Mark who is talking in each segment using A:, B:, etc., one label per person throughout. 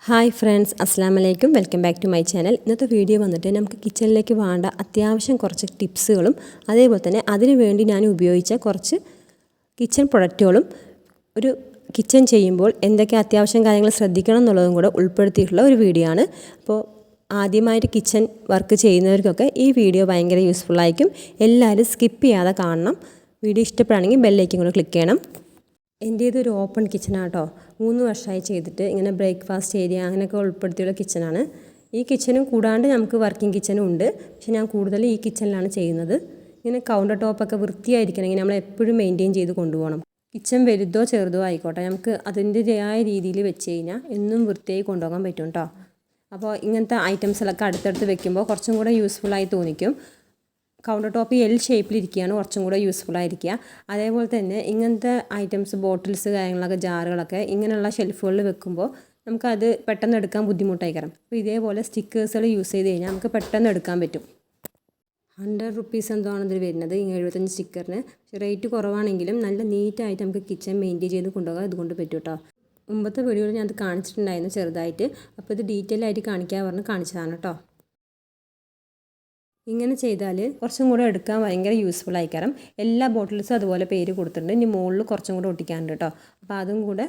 A: Hi friends, അസ്സലാമലൈക്കും. Welcome back to my channel. ഇന്നത്തെ video വന്നിട്ട് നമുക്ക് കിച്ചണിലേക്ക് വേണ്ട അത്യാവശ്യം കുറച്ച് ടിപ്സുകളും അതേപോലെ തന്നെ അതിനു വേണ്ടി ഞാൻ ഉപയോഗിച്ച കുറച്ച് കിച്ചൺ പ്രൊഡക്റ്റുകളും ഒരു കിച്ചൺ ചെയ്യുമ്പോൾ എന്തൊക്കെ അത്യാവശ്യം കാര്യങ്ങൾ ശ്രദ്ധിക്കണം എന്നുള്ളതും കൂടെ ഉൾപ്പെടുത്തിയിട്ടുള്ള ഒരു വീഡിയോ ആണ്. അപ്പോൾ ആദ്യമായിട്ട് കിച്ചൺ വർക്ക് ചെയ്യുന്നവർക്കൊക്കെ ഈ വീഡിയോ ഭയങ്കര യൂസ്ഫുൾ ആയിരിക്കും. എല്ലാവരും സ്കിപ്പ് ചെയ്യാതെ കാണണം. വീഡിയോ ഇഷ്ടപ്പെടുകയാണെങ്കിൽ ബെല്ലൈക്കൻ കൂടെ ക്ലിക്ക് ചെയ്യണം. എൻ്റേതൊരു ഓപ്പൺ കിച്ചണാണ് കേട്ടോ. 3 വർഷമായി ചെയ്തിട്ട് ഇങ്ങനെ ബ്രേക്ക്ഫാസ്റ്റ് ഏരിയ അങ്ങനെയൊക്കെ ഉൾപ്പെടുത്തിയുള്ള കിച്ചണാണ്. ഈ കിച്ചനും കൂടാണ്ട് നമുക്ക് വർക്കിംഗ് കിച്ചനും ഉണ്ട്. പക്ഷെ ഞാൻ കൂടുതൽ ഈ കിച്ചണിലാണ് ചെയ്യുന്നത്. ഇങ്ങനെ കൗണ്ടർ ടോപ്പൊക്കെ വൃത്തിയായിരിക്കണമെങ്കിൽ നമ്മൾ എപ്പോഴും മെയിൻറ്റെയിൻ ചെയ്ത് കൊണ്ടുപോകണം. കിച്ചൺ വലുതോ ചെറുതോ ആയിക്കോട്ടെ, നമുക്ക് അതിൻ്റെതായ രീതിയിൽ വെച്ച് കഴിഞ്ഞാൽ എന്നും വൃത്തിയായി കൊണ്ടുപോകാൻ പറ്റും കേട്ടോ. അപ്പോൾ ഇങ്ങനത്തെ ഐറ്റംസിലൊക്കെ അടുത്തടുത്ത് വെക്കുമ്പോൾ കുറച്ചും കൂടെ യൂസ്ഫുള്ളായി തോന്നിക്കും. കൗണ്ടർ ടോപ്പ് എൽ ഷേപ്പിലിരിക്കുകയാണ് കുറച്ചും കൂടെ യൂസ്ഫുൾ ആയിരിക്കുക. അതേപോലെ തന്നെ ഇങ്ങനത്തെ ഐറ്റംസ് ബോട്ടിൽസ് കാര്യങ്ങളൊക്കെ ജാറുകളൊക്കെ ഇങ്ങനെയുള്ള ഷെൽഫുകളിൽ വെക്കുമ്പോൾ നമുക്കത് പെട്ടെന്ന് എടുക്കാൻ ബുദ്ധിമുട്ടായിരിക്കും. അപ്പോൾ ഇതേപോലെ സ്റ്റിക്കേഴ്സുകൾ യൂസ് ചെയ്ത് കഴിഞ്ഞാൽ നമുക്ക് പെട്ടെന്ന് എടുക്കാൻ പറ്റും. 100 റുപ്പീസ് എന്തോ ആണ് ഇതിൽ വരുന്നത്, 75 സ്റ്റിക്കറിന്. റേറ്റ് കുറവാണെങ്കിലും നല്ല നീറ്റായിട്ട് നമുക്ക് കിച്ചൺ മെയിൻറ്റെയിൻ ചെയ്ത് കൊണ്ടുപോകാൻ ഇതുകൊണ്ട് പറ്റും കേട്ടോ. മുമ്പത്തെ വീഡിയോയിൽ ഞാൻ അത് കാണിച്ചിട്ടുണ്ടായിരുന്നു ചെറുതായിട്ട്. അപ്പോൾ ഇത് ഡീറ്റെയിൽ ആയിട്ട് കാണിക്കാൻ പറഞ്ഞ് കാണിച്ചതാണ് കേട്ടോ. ഇങ്ങനെ ചെയ്താൽ കുറച്ചും കൂടെ എടുക്കാൻ ഭയങ്കര യൂസ്ഫുൾ ആയിക്കാരം. എല്ലാ ബോട്ടിൽസും അതുപോലെ പേര് കൊടുത്തിട്ടുണ്ട്. ഇനി മുകളിൽ കുറച്ചും കൂടെ ഒട്ടിക്കാനുണ്ട് കേട്ടോ. അപ്പോൾ അതും കൂടെ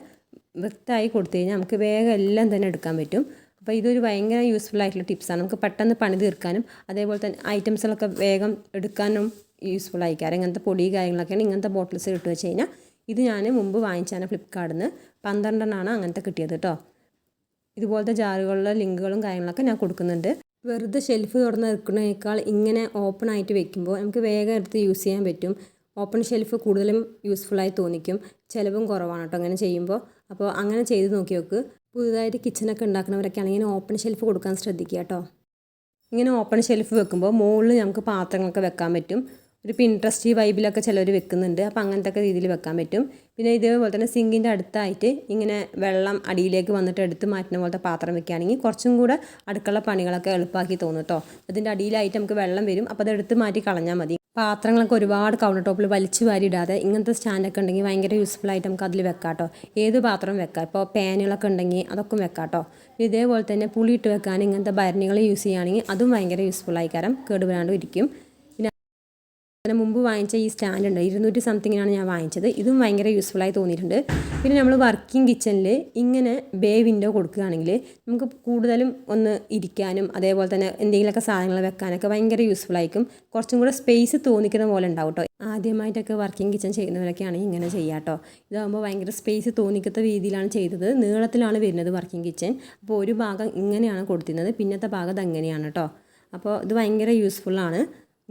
A: വൃത്തിയായി കൊടുത്തു കഴിഞ്ഞാൽ നമുക്ക് വേഗം എല്ലാം തന്നെ എടുക്കാൻ പറ്റും. അപ്പോൾ ഇതൊരു ഭയങ്കര യൂസ്ഫുൾ ആയിട്ടുള്ള ടിപ്സാണ്. നമുക്ക് പെട്ടെന്ന് പണി തീർക്കാനും അതേപോലെ തന്നെ ഐറ്റംസുകളൊക്കെ വേഗം എടുക്കാനും യൂസ്ഫുൾ ആയിക്കാരം. ഇങ്ങനത്തെ പൊടി കാര്യങ്ങളൊക്കെയാണ് ഇങ്ങനത്തെ ബോട്ടിൽസ് ഇട്ട് വെച്ച് കഴിഞ്ഞാൽ. ഇത് ഞാൻ മുമ്പ് വാങ്ങിച്ചാണ് ഫ്ലിപ്കാർട്ടിൽ നിന്ന്. 12 എണ്ണമാണ് അങ്ങനത്തെ കിട്ടിയത് കേട്ടോ. ഇതുപോലത്തെ ജാറുകളിലെ ലിങ്കുകളും കാര്യങ്ങളൊക്കെ ഞാൻ കൊടുക്കുന്നുണ്ട്. വെറുതെ ഷെൽഫ് തുറന്ന് വെക്കുന്നതിനേക്കാൾ ഇങ്ങനെ ഓപ്പൺ ആയിട്ട് വെക്കുമ്പോൾ നമുക്ക് വേഗം എടുത്ത് യൂസ് ചെയ്യാൻ പറ്റും. ഓപ്പൺ ഷെൽഫ് കൂടുതലും യൂസ്ഫുള്ളായി തോന്നിക്കും. ചിലവും കുറവാണ് കേട്ടോ അങ്ങനെ ചെയ്യുമ്പോൾ. അപ്പോൾ അങ്ങനെ ചെയ്ത് നോക്കി നോക്ക്. പുതുതായിട്ട് കിച്ചണൊക്കെ ഉണ്ടാക്കുന്നവരൊക്കെ ആണെങ്കിൽ ഇങ്ങനെ ഓപ്പൺ ഷെൽഫ് കൊടുക്കാൻ ശ്രദ്ധിക്കുക കേട്ടോ. ഇങ്ങനെ ഓപ്പൺ ഷെൽഫ് വെക്കുമ്പോൾ മുകളിൽ നമുക്ക് പാത്രങ്ങളൊക്കെ വെക്കാൻ പറ്റും. ഒരു പിൻട്രസ്റ്റ് വൈബിലൊക്കെ ചിലർ വെക്കുന്നുണ്ട്. അപ്പോൾ അങ്ങനത്തെ ഒക്കെ രീതിയിൽ വെക്കാൻ പറ്റും. പിന്നെ ഇതേപോലെ തന്നെ സിങ്കിൻ്റെ അടുത്തായിട്ട് ഇങ്ങനെ വെള്ളം അടിയിലേക്ക് വന്നിട്ട് എടുത്ത് മാറ്റുന്ന പോലത്തെ പാത്രം വെക്കുകയാണെങ്കിൽ കുറച്ചും കൂടെ അടുക്കള പണികളൊക്കെ എളുപ്പമാക്കി തോന്നും കേട്ടോ. അതിൻ്റെ അടിയിലായിട്ട് നമുക്ക് വെള്ളം വരും. അപ്പോൾ അത് എടുത്ത് മാറ്റി കളഞ്ഞാൽ മതി. പാത്രങ്ങളൊക്കെ ഒരുപാട് കൗണ്ടർ ടോപ്പിൽ വലിച്ചു വാരി ഇടാതെ ഇങ്ങനത്തെ സ്റ്റാൻഡൊക്കെ ഉണ്ടെങ്കിൽ ഭയങ്കര യൂസ്ഫുൾ ആയിട്ട് നമുക്ക് അതിൽ വെക്കാം കേട്ടോ. ഏത് പാത്രം വെക്കാം. ഇപ്പോൾ പാനുകളൊക്കെ ഉണ്ടെങ്കിൽ അതൊക്കെ വെക്കാം കേട്ടോ. ഇതേപോലെ തന്നെ പുളിയിട്ട് വെക്കാൻ ഇങ്ങനത്തെ ഭരണികൾ യൂസ് ചെയ്യുകയാണെങ്കിൽ അതും ഭയങ്കര യൂസ്ഫുൾ ആയിക്കാരം. കേടുവരാണ്ടും ഇരിക്കും. മുമ്പ് വാങ്ങിച്ച ഈ സ്റ്റാൻഡ് ഉണ്ട്, 200 സംതിങ്ങിനാണ് ഞാൻ വാങ്ങിച്ചത്. ഇതും ഭയങ്കര യൂസ്ഫുള്ളായി തോന്നിയിട്ടുണ്ട്. പിന്നെ നമ്മൾ വർക്കിംഗ് കിച്ചണിൽ ഇങ്ങനെ ബേ വിൻഡോ കൊടുക്കുകയാണെങ്കിൽ നമുക്ക് കൂടുതലും ഒന്ന് ഇരിക്കാനും അതേപോലെ തന്നെ എന്തെങ്കിലുമൊക്കെ സാധനങ്ങൾ വെക്കാനൊക്കെ ഭയങ്കര യൂസ്ഫുൾ ആയിരിക്കും. കുറച്ചും കൂടെ സ്പേസ് തോന്നിക്കുന്ന പോലെ ഉണ്ടാവും കേട്ടോ. ആദ്യമായിട്ടൊക്കെ വർക്കിംഗ് കിച്ചൺ ചെയ്യുന്നവരൊക്കെ ആണെങ്കിൽ ഇങ്ങനെ ചെയ്യാം കേട്ടോ. ഇതാകുമ്പോൾ ഭയങ്കര സ്പേസ് തോന്നിക്കത്ത രീതിയിലാണ് ചെയ്തത്. നീളത്തിലാണ് വരുന്നത് വർക്കിംഗ് കിച്ചൺ. അപ്പോൾ ഒരു ഭാഗം ഇങ്ങനെയാണ് കൊടുത്തിരുന്നത്, പിന്നത്തെ ഭാഗം അങ്ങനെയാണ് കേട്ടോ. അപ്പോൾ ഇത് ഭയങ്കര യൂസ്ഫുള്ളാണ്.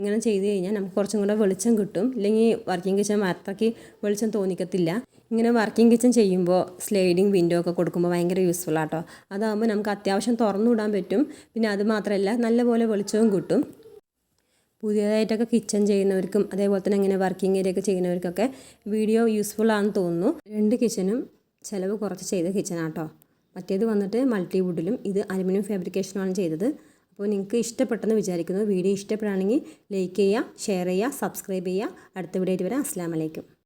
A: ഇങ്ങനെ ചെയ്ത് കഴിഞ്ഞാൽ നമുക്ക് കുറച്ചും കൂടെ വെളിച്ചം കിട്ടും. ഇല്ലെങ്കിൽ വർക്കിംഗ് കിച്ചൺ അത്രയ്ക്ക് വെളിച്ചം തോന്നിക്കത്തില്ല. ഇങ്ങനെ വർക്കിംഗ് കിച്ചൺ ചെയ്യുമ്പോൾ സ്ലൈഡിങ് വിൻഡോ ഒക്കെ കൊടുക്കുമ്പോൾ ഭയങ്കര യൂസ്ഫുൾ ആട്ടോ. അതാകുമ്പോൾ നമുക്ക് അത്യാവശ്യം തുറന്നു വിടാൻ പറ്റും. പിന്നെ അത് മാത്രമല്ല നല്ലപോലെ വെളിച്ചവും കിട്ടും. പുതിയതായിട്ടൊക്കെ കിച്ചൺ ചെയ്യുന്നവർക്കും അതേപോലെ തന്നെ ഇങ്ങനെ വർക്കിംഗ് ഏരിയ ഒക്കെ ചെയ്യുന്നവർക്കൊക്കെ വീഡിയോ യൂസ്ഫുൾ ആണെന്ന് തോന്നുന്നു. 2 കിച്ചനും ചിലവ് കുറച്ച് ചെയ്ത കിച്ചണാട്ടോ. മറ്റേത് വന്നിട്ട് മൾട്ടി വുഡിലും ഇത് അലുമിനിയം ഫാബ്രിക്കേഷനുമാണ് ചെയ്തത്. അപ്പോൾ നിങ്ങൾക്ക് ഇഷ്ടപ്പെട്ടെന്ന് വിചാരിക്കുന്നു. വീഡിയോ ഇഷ്ടപ്പെടുകയാണെങ്കിൽ ലൈക്ക് ചെയ്യുക, ഷെയർ ചെയ്യുക, സബ്സ്ക്രൈബ് ചെയ്യുക. അടുത്ത വീഡിയോ ആയിട്ട് വരാം. അസ്സലാമു അലൈക്കും.